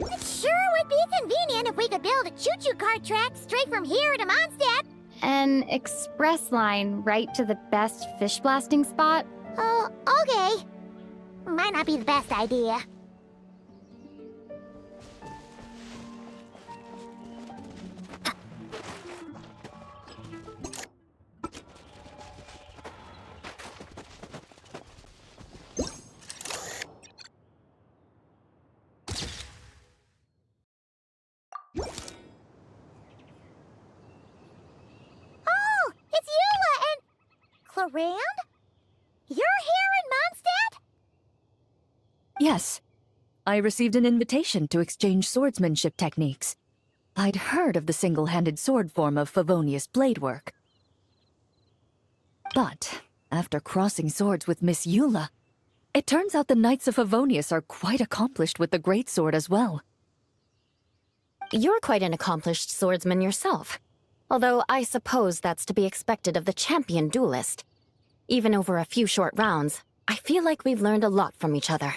It sure would be convenient if we could build a choo-choo cart track straight from here to Mondstadt. An express line right to the best fish blasting spot? Oh, okay. Might not be the best idea. Oh, it's Eula and... Clarand? You're here in Mondstadt? Yes. I received an invitation to exchange swordsmanship techniques. I'd heard of the single-handed sword form of Favonius blade work. But, after crossing swords with Miss Eula, it turns out the Knights of Favonius are quite accomplished with the greatsword as well. You're quite an accomplished swordsman yourself. Although I suppose that's to be expected of the champion duelist. Even over a few short rounds, I feel like we've learned a lot from each other.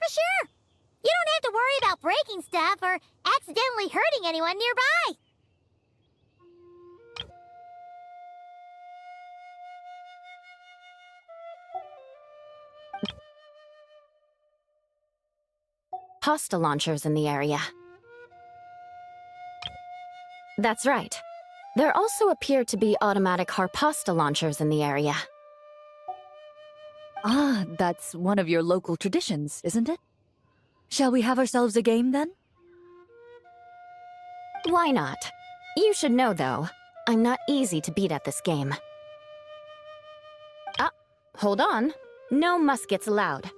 For sure. You don't have to worry about breaking stuff or accidentally hurting anyone nearby. Pasta launchers in the area. That's right. There also appear to be automatic harpasta launchers in the area. Ah, that's one of your local traditions, isn't it? Shall we have ourselves a game, then? Why not? You should know, though, I'm not easy to beat at this game. Ah, hold on. No muskets allowed.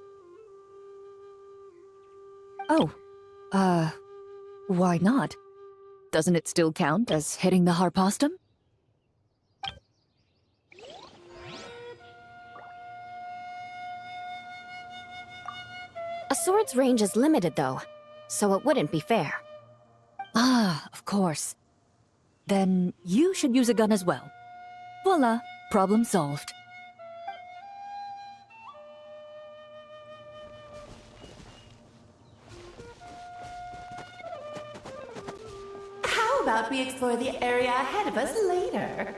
Oh, why not? Doesn't it still count as hitting the harpastum? A sword's range is limited, though, so it wouldn't be fair. Ah, of course. Then you should use a gun as well. Voila, problem solved. How about we explore the area ahead of us later?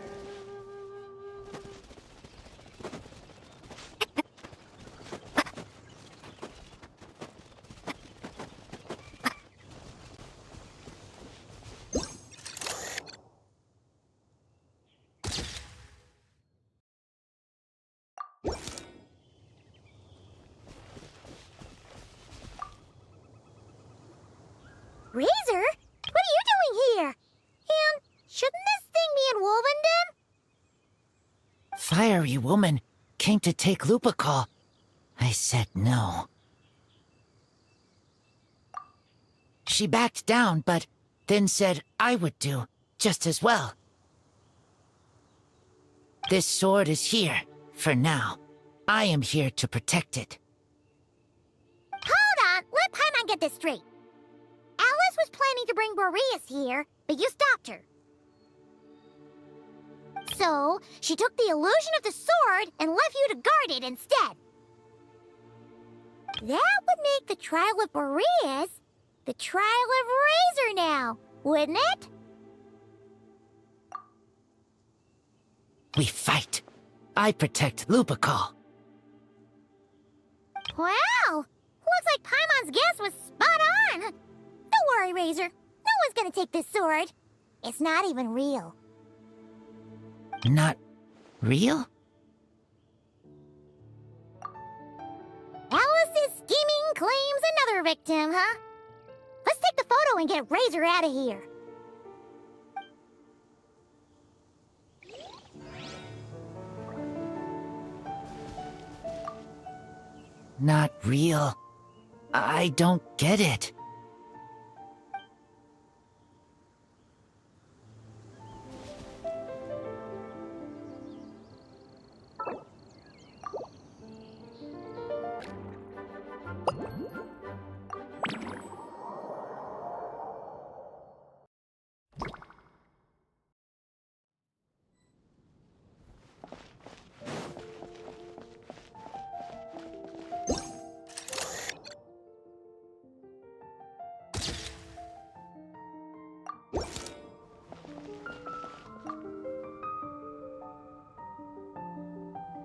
Razor? What are you doing here? And shouldn't this thing be in Wolvendom? Fiery woman came to take Lupical. I said no. She backed down, but then said I would do just as well. This sword is here, for now. I am here to protect it. Hold on, let Paimon get this straight. Alice was planning to bring Boreas here, but you stopped her. So, she took the illusion of the sword and left you to guard it instead. That would make the trial of Boreas the trial of Razor now, wouldn't it? We fight. I protect Lupical. Wow! Looks like Paimon's guess was spot on! Don't worry, Razor. No one's gonna take this sword. It's not even real. Not real? Alice's scheming claims another victim, huh? Let's go and get Razor out of here. Not real. I don't get it.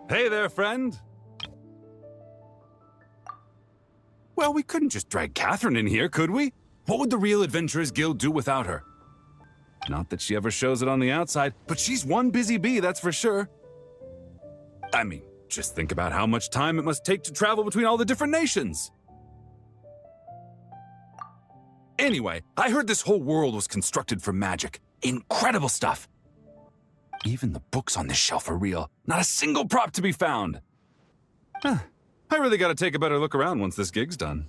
Hey there, friend. Well, we couldn't just drag Catherine in here, could we? What would the Real Adventurers Guild do without her? Not that she ever shows it on the outside, but she's one busy bee, that's for sure. I mean, just think about how much time it must take to travel between all the different nations. Anyway, I heard this whole world was constructed from magic. Incredible stuff. Even the books on this shelf are real. Not a single prop to be found. Huh. I really gotta take a better look around once this gig's done.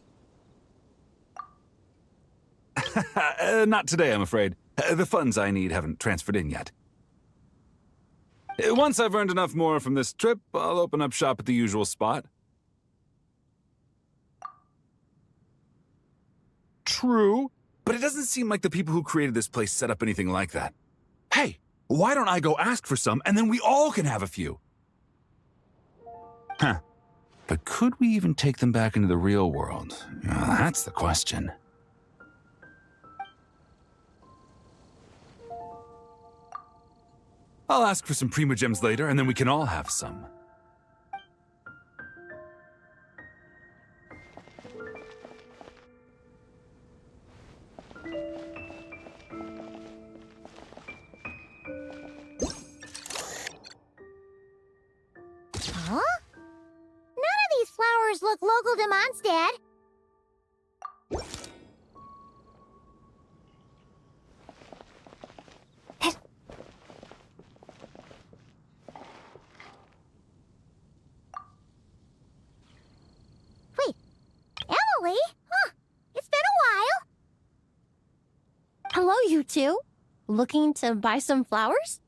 Not today, I'm afraid. The funds I need haven't transferred in yet. Once I've earned enough more from this trip, I'll open up shop at the usual spot. True, but it doesn't seem like the people who created this place set up anything like that. Hey, why don't I go ask for some, and then we all can have a few? Huh. But could we even take them back into the real world? That's the question. I'll ask for some Prima Gems later, and then we can all have some. Huh? None of these flowers look local to Mondstadt. Wait, Emily? Huh, it's been a while. Hello, you two. Looking to buy some flowers?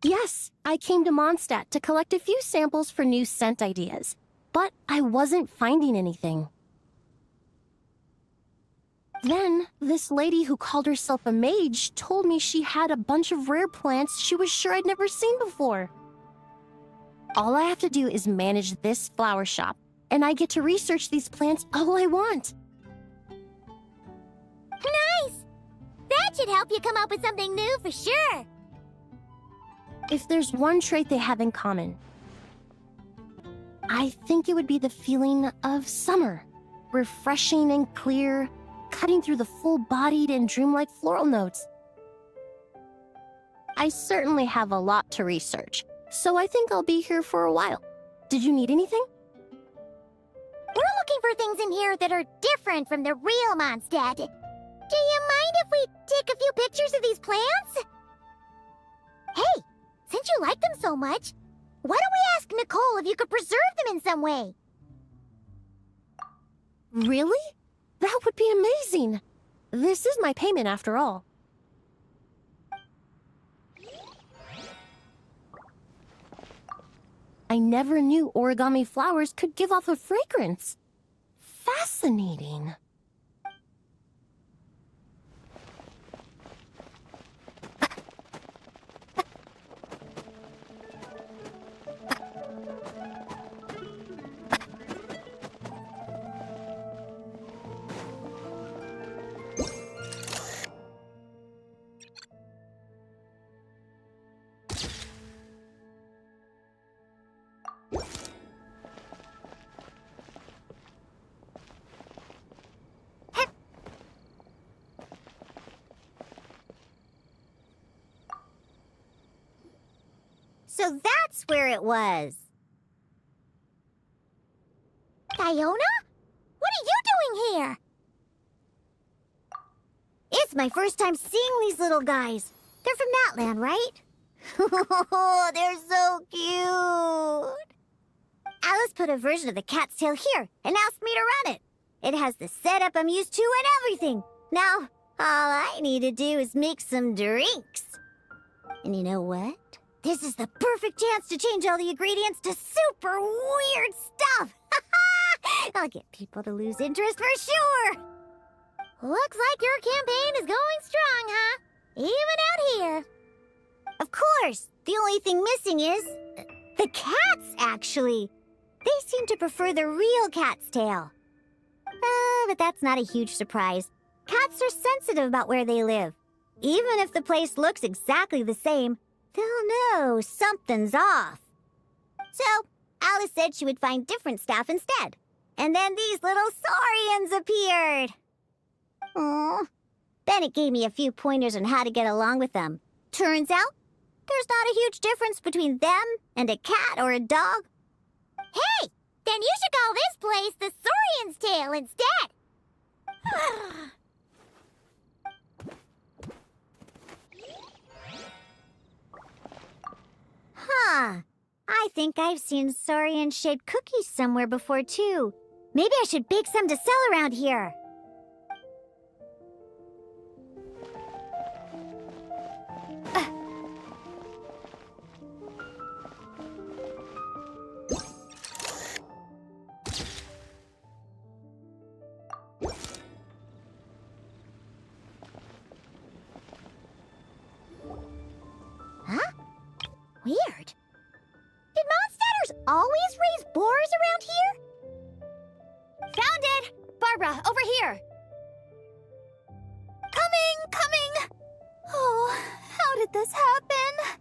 Yes, I came to Mondstadt to collect a few samples for new scent ideas, but I wasn't finding anything. Then, this lady who called herself a mage told me she had a bunch of rare plants she was sure I'd never seen before. All I have to do is manage this flower shop, and I get to research these plants all I want. Nice! That should help you come up with something new for sure. If there's one trait they have in common, I think it would be the feeling of summer. Refreshing and clear, cutting through the full-bodied and dreamlike floral notes. I certainly have a lot to research, so I think I'll be here for a while. Did you need anything? We're looking for things in here that are different from the real Mondstadt. Do you mind if we take a few pictures of these plants? Hey! Since you like them so much, why don't we ask Nicole if you could preserve them in some way? Really? That would be amazing. This is my payment after all. I never knew origami flowers could give off a fragrance. Fascinating. So that's where it was. Fiona? What are you doing here? This is my first time seeing these little guys. They're from that land, right? Oh, they're so cute. Alice put a version of the cat's tail here and asked me to run it. It has the setup I'm used to and everything. Now, all I need to do is make some drinks. And you know what? This is the perfect chance to change all the ingredients to super weird stuff. I'll get people to lose interest for sure. Looks like your campaign is going strong, huh? Even out here. Of course, the only thing missing is the cats, actually. They seem to prefer the real cat's tail. But that's not a huge surprise. Cats are sensitive about where they live. Even if the place looks exactly the same, they'll know something's off. So, Alice said she would find different staff instead. And then these little saurians appeared. Aww. Bennett gave me a few pointers on how to get along with them. Turns out, there's not a huge difference between them and a cat or a dog. Hey, then you should call this place the Saurian's Tail instead. Huh. I think I've seen saurian-shaped cookies somewhere before, too. Maybe I should bake some to sell around here. Huh? Weird. Did Mondstadters always raise boars around here? Found it! Barbara, over here! Coming! Oh, how did this happen?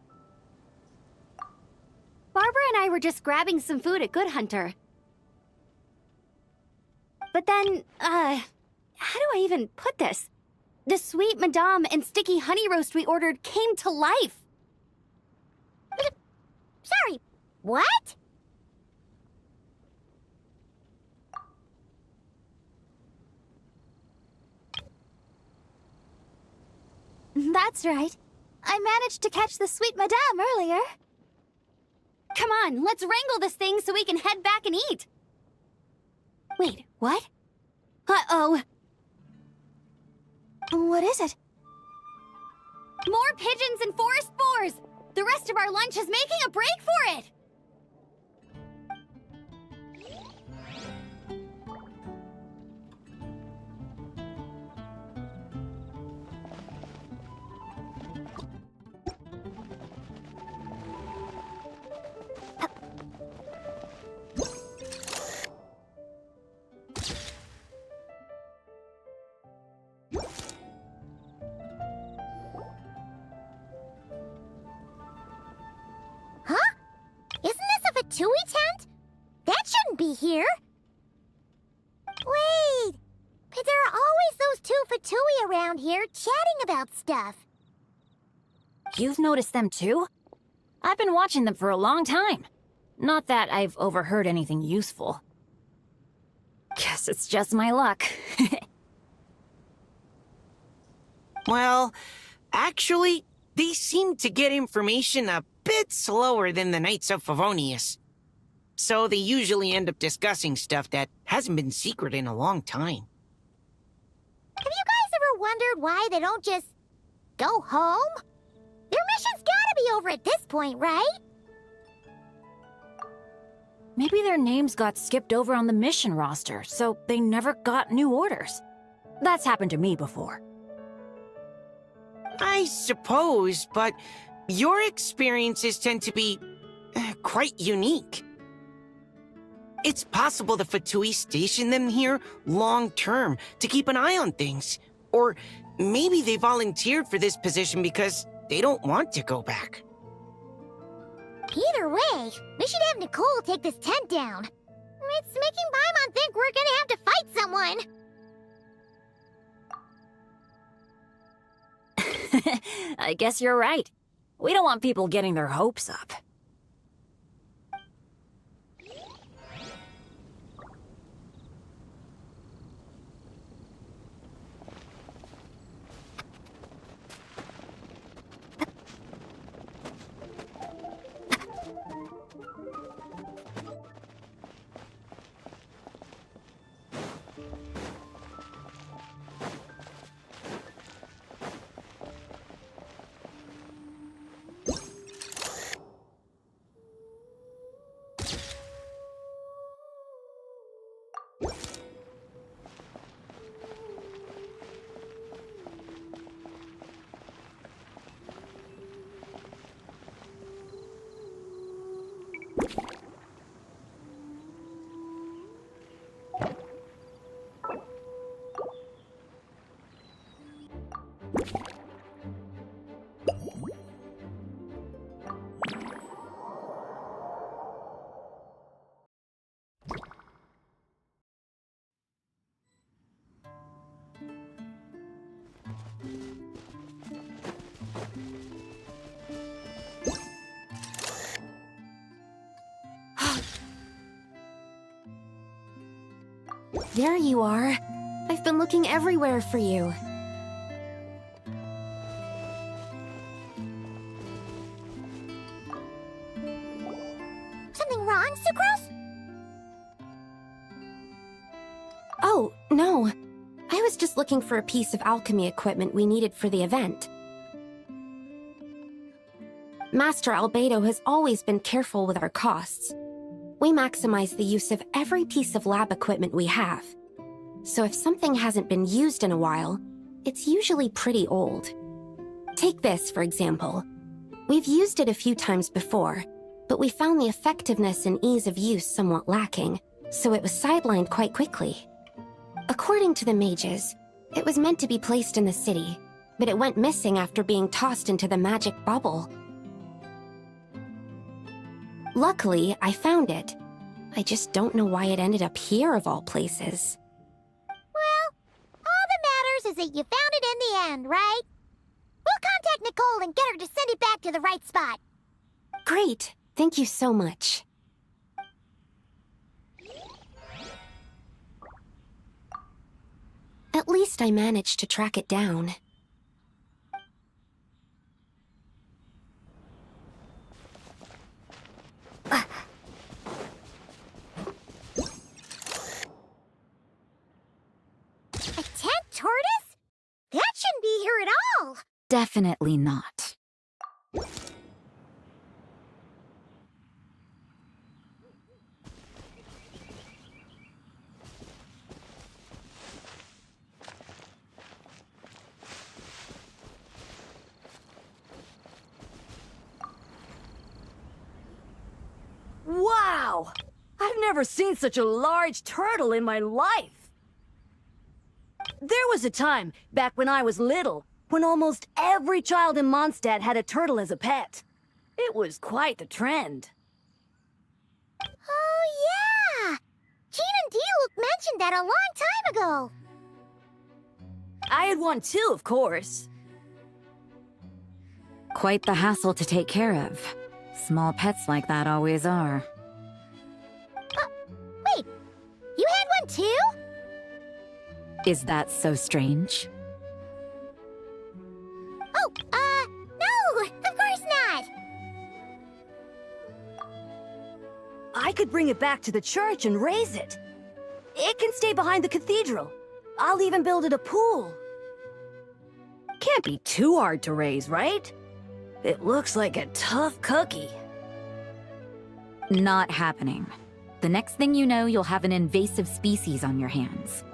Barbara and I were just grabbing some food at Good Hunter. But then, how do I even put this? The sweet madame and sticky honey roast we ordered came to life. Sorry, what? That's right. I managed to catch the sweet madame earlier. Come on, let's wrangle this thing so we can head back and eat. Wait, what? Uh-oh. What is it? More pigeons and forest boars! The rest of our lunch is making a break for it! Fatui tent? That shouldn't be here. Wait, but there are always those two Fatui around here chatting about stuff. You've noticed them too? I've been watching them for a long time. Not that I've overheard anything useful. Guess it's just my luck. Well, actually, they seem to get information a bit slower than the Knights of Favonius. So they usually end up discussing stuff that hasn't been secret in a long time. Have you guys ever wondered why they don't just go home? Their mission's gotta be over at this point, right? Maybe their names got skipped over on the mission roster, so they never got new orders. That's happened to me before. I suppose, but your experiences tend to be quite unique. It's possible the Fatui stationed them here long-term to keep an eye on things. Or maybe they volunteered for this position because they don't want to go back. Either way, we should have Nicole take this tent down. It's making Paimon think we're gonna have to fight someone. I guess you're right. We don't want people getting their hopes up. There you are. I've been looking everywhere for you. Something wrong, Sucrose? Oh, no. I was just looking for a piece of alchemy equipment we needed for the event. Master Albedo has always been careful with our costs. We maximize the use of every piece of lab equipment we have. So if something hasn't been used in a while, it's usually pretty old. Take this, for example. We've used it a few times before, but we found the effectiveness and ease of use somewhat lacking, so it was sidelined quite quickly. According to the mages, it was meant to be placed in the city, but it went missing after being tossed into the magic bubble. Luckily, I found it. I just don't know why it ended up here of all places. Well, all that matters is that you found it in the end, right? We'll contact Nicole and get her to send it back to the right spot. Great. Thank you so much. At least I managed to track it down. A tent tortoise? That shouldn't be here at all. Definitely not. Wow! I've never seen such a large turtle in my life! There was a time, back when I was little, when almost every child in Mondstadt had a turtle as a pet. It was quite the trend. Oh, yeah! Jean and Diluc mentioned that a long time ago. I had one too, of course. Quite the hassle to take care of. Small pets like that always are. Wait, you had one too? Is that so strange? Oh, no, of course not. I could bring it back to the church and raise it. It can stay behind the cathedral. I'll even build it a pool. Can't be too hard to raise, right? It looks like a tough cookie. Not happening. The next thing you know, you'll have an invasive species on your hands.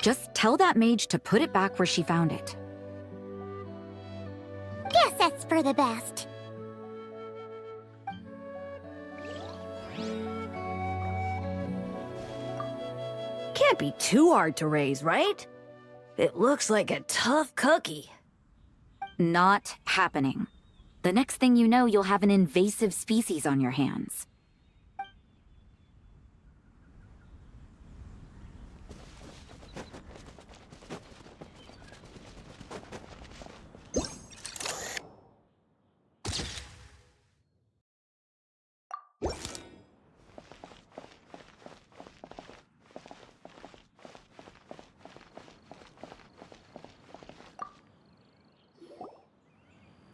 Just tell that mage to put it back where she found it. Guess that's for the best. Can't be too hard to raise, right? It looks like a tough cookie. Not happening. The next thing you know, you'll have an invasive species on your hands.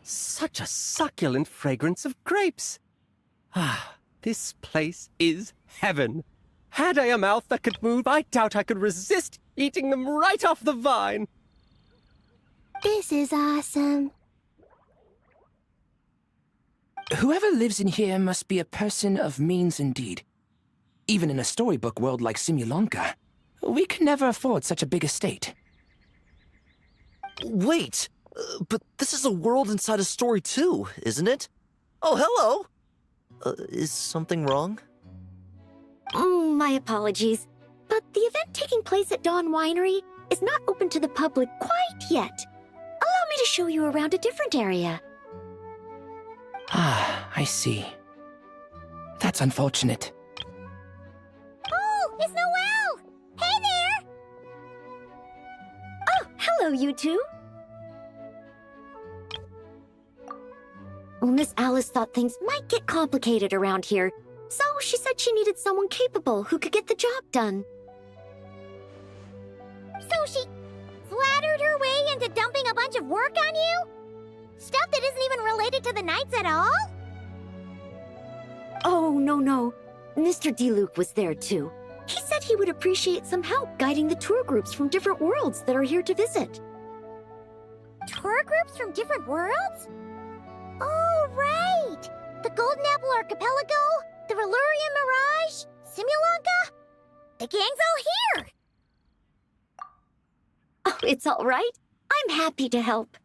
Such a succulent fragrance of grapes. Ah, this place is heaven. Had I a mouth that could move, I doubt I could resist eating them right off the vine. This is awesome. Whoever lives in here must be a person of means indeed. Even in a storybook world like Simulonka, we can never afford such a big estate. Wait, but this is a world inside a story too, isn't it? Oh, hello! Is something wrong? My apologies, but the event taking place at Dawn Winery is not open to the public quite yet. Allow me to show you around a different area. Ah, I see. That's unfortunate. Oh, it's Noelle! Hey there! Oh, hello, you two. Well, Miss Alice thought things might get complicated around here, So she said she needed someone capable who could get the job done. So she flattered her way into dumping a bunch of work on you? Stuff that isn't even related to the Knights at all? Oh, no. Mr. Diluc was there too. He said he would appreciate some help guiding the tour groups from different worlds that are here to visit. Tour groups from different worlds? Oh, right! The Golden Apple Archipelago, the Valurian Mirage, Simulanka. The gang's all here! Oh, it's all right. I'm happy to help.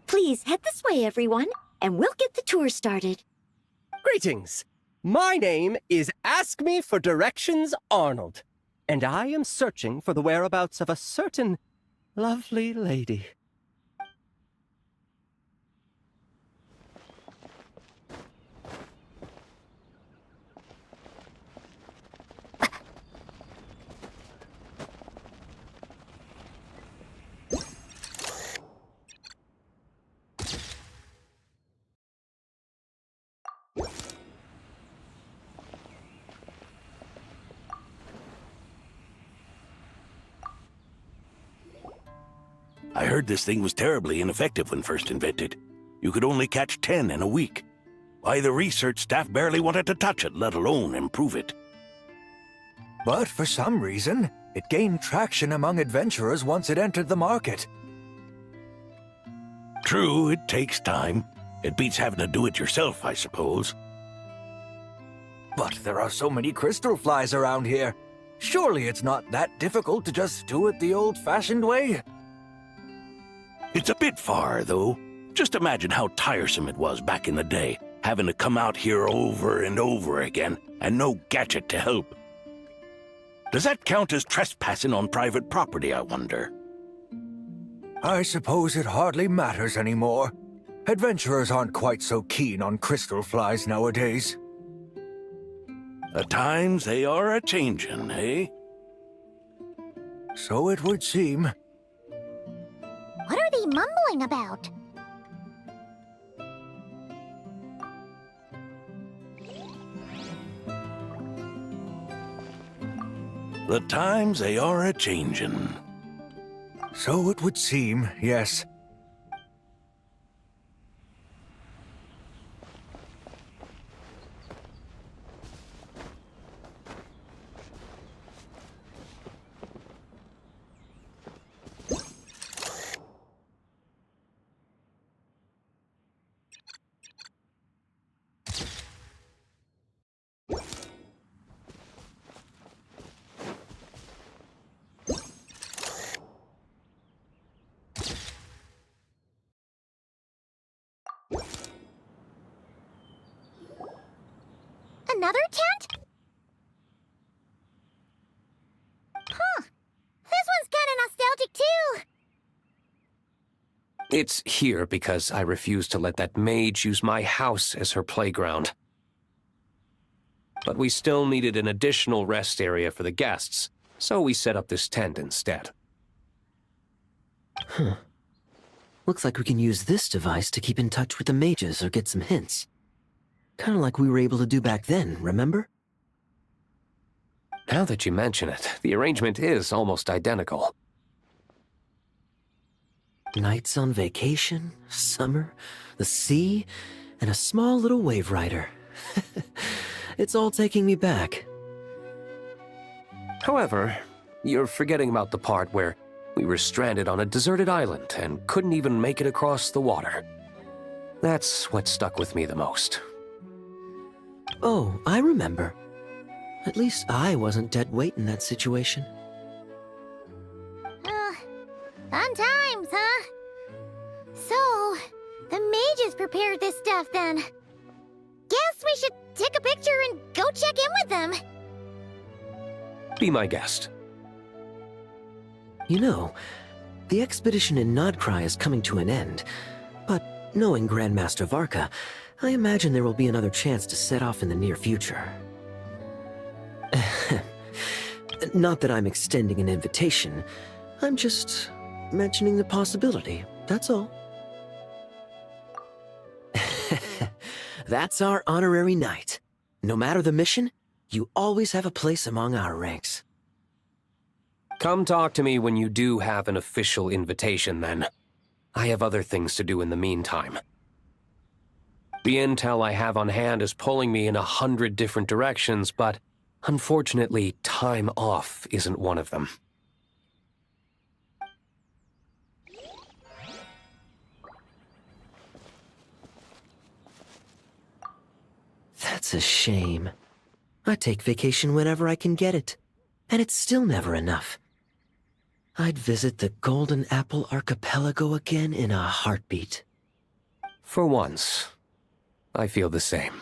Please head this way, everyone, and we'll get the tour started. Greetings. My name is Ask Me for Directions Arnold, and I am searching for the whereabouts of a certain lovely lady. I heard this thing was terribly ineffective when first invented. You could only catch 10 in a week. Why, the research staff barely wanted to touch it, let alone improve it. But for some reason, it gained traction among adventurers once it entered the market. True, it takes time. It beats having to do it yourself, I suppose. But there are so many crystal flies around here. Surely it's not that difficult to just do it the old-fashioned way? It's a bit far, though. Just imagine how tiresome it was back in the day, having to come out here over and over again, and no gadget to help. Does that count as trespassing on private property, I wonder? I suppose it hardly matters anymore. Adventurers aren't quite so keen on crystal flies nowadays. The times they are a-changin', eh? So it would seem. What are they mumbling about? The times they are a-changin'. So it would seem, yes. Another tent? Huh. This one's kinda nostalgic too. It's here because I refused to let that mage use my house as her playground. But we still needed an additional rest area for the guests, so we set up this tent instead. Huh. Looks like we can use this device to keep in touch with the mages or get some hints. Kinda like we were able to do back then, remember? Now that you mention it, the arrangement is almost identical. Nights on vacation, summer, the sea, and a small little wave rider. It's all taking me back. However, you're forgetting about the part where we were stranded on a deserted island and couldn't even make it across the water. That's what stuck with me the most. Oh, I remember. At least I wasn't dead weight in that situation. Fun times, huh? So, the mages prepared this stuff then. Guess we should take a picture and go check in with them. Be my guest. You know, the expedition in Nodcry is coming to an end, but knowing Grandmaster Varka, I imagine there will be another chance to set off in the near future. Not that I'm extending an invitation. I'm just mentioning the possibility, that's all. That's our honorary knight. No matter the mission, you always have a place among our ranks. Come talk to me when you do have an official invitation, then. I have other things to do in the meantime. The intel I have on hand is pulling me in 100 different directions, but unfortunately, time off isn't one of them. That's a shame. I take vacation whenever I can get it, and it's still never enough. I'd visit the Golden Apple Archipelago again in a heartbeat. For once, I feel the same.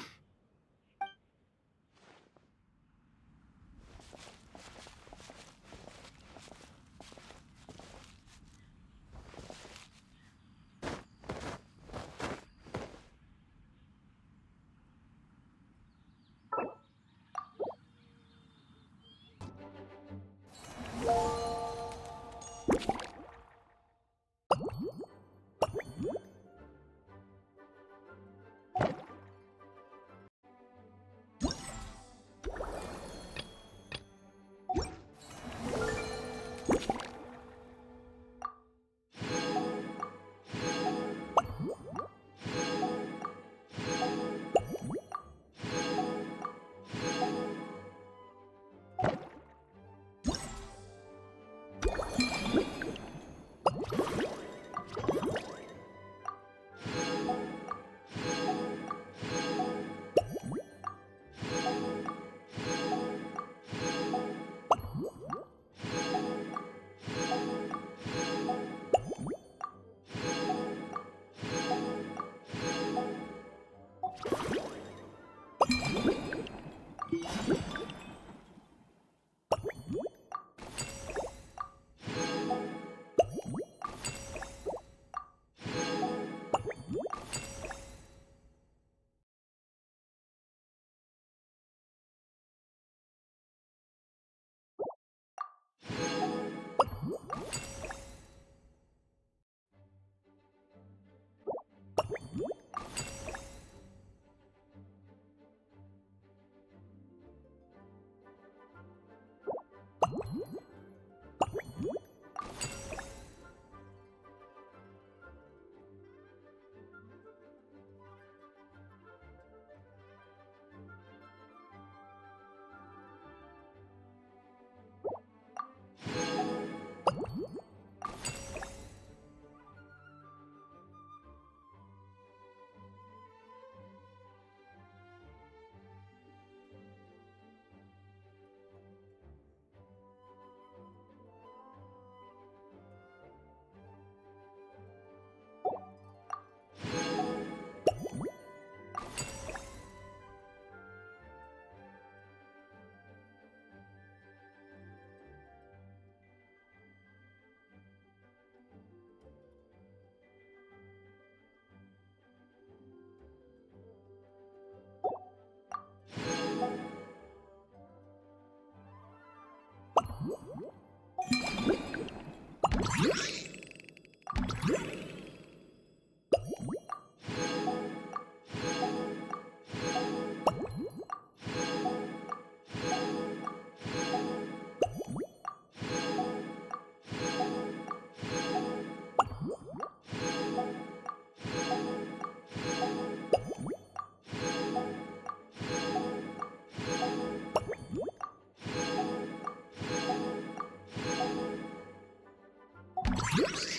You